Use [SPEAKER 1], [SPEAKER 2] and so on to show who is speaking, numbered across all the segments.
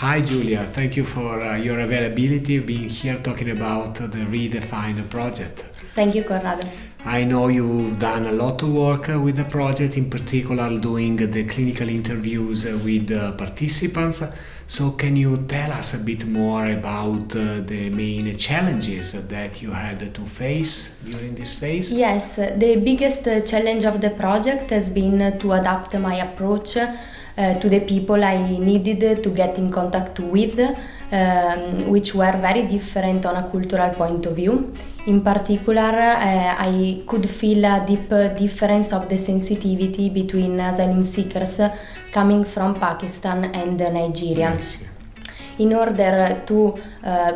[SPEAKER 1] Hi Julia, thank you for your availability being here talking about the Redefine project.
[SPEAKER 2] Thank you, Corrado.
[SPEAKER 1] I know you've done a lot of work with the project, in particular doing the clinical interviews with participants. So can you tell us a bit more about the main challenges that you had to face during this phase?
[SPEAKER 2] Yes, the biggest challenge of the project has been to adapt my approach to the people I needed to get in contact with, which were very different on a cultural point of view. In particular, I could feel a deep difference of the sensitivity between asylum seekers coming from Pakistan and Nigeria.
[SPEAKER 1] Yes.
[SPEAKER 2] In order to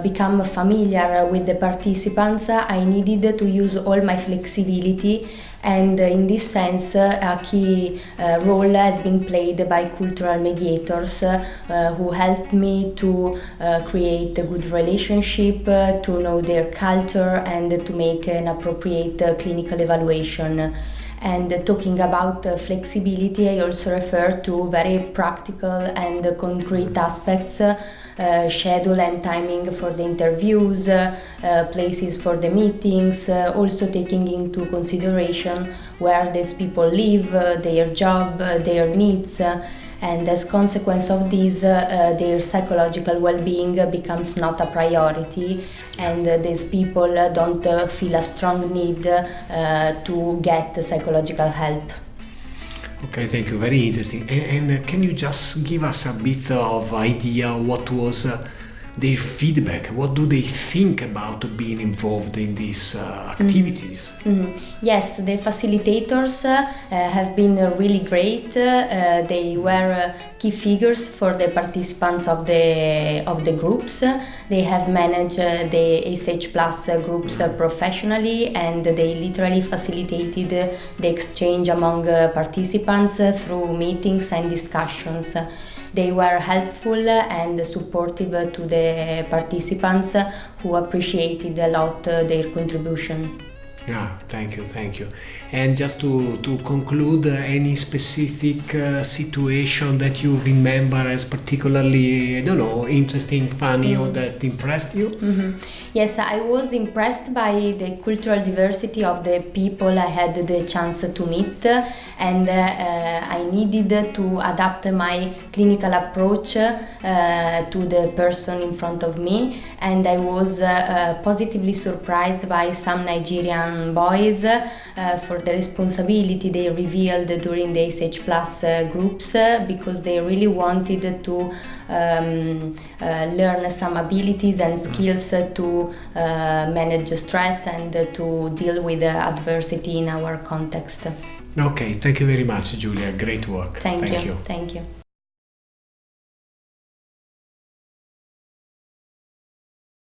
[SPEAKER 2] become familiar with the participants, I needed to use all my flexibility, and in this sense, a key role has been played by cultural mediators who helped me to create a good relationship, to know their culture, and to make an appropriate clinical evaluation. And talking about flexibility, I also refer to very practical and concrete aspects, schedule and timing for the interviews, places for the meetings, also taking into consideration where these people live, their job, their needs. And as consequence of this, their psychological well-being becomes not a priority, and these people don't feel a strong need to get psychological help.
[SPEAKER 1] Okay, thank you. Very interesting. And can you just give us a bit of idea what was their feedback? What do they think about being involved in these activities?
[SPEAKER 2] Yes, the facilitators have been really great. They were key figures for the participants of the groups. They have managed the ASH Plus groups professionally, and they literally facilitated the exchange among participants through meetings and discussions. They were helpful and supportive to the participants, who appreciated a lot their contribution.
[SPEAKER 1] Yeah, thank you. And just to conclude, any specific situation that you remember as particularly, I don't know, interesting, funny, or that impressed you?
[SPEAKER 2] Yes, I was impressed by the cultural diversity of the people I had the chance to meet, and I needed to adapt my clinical approach to the person in front of me, and I was positively surprised by some Nigerian boys for the responsibility they revealed during the ASH Plus groups, because they really wanted to learn some abilities and skills to manage stress and to deal with adversity in our context.
[SPEAKER 1] Okay, thank you very much, Julia. Great work.
[SPEAKER 2] Thank you.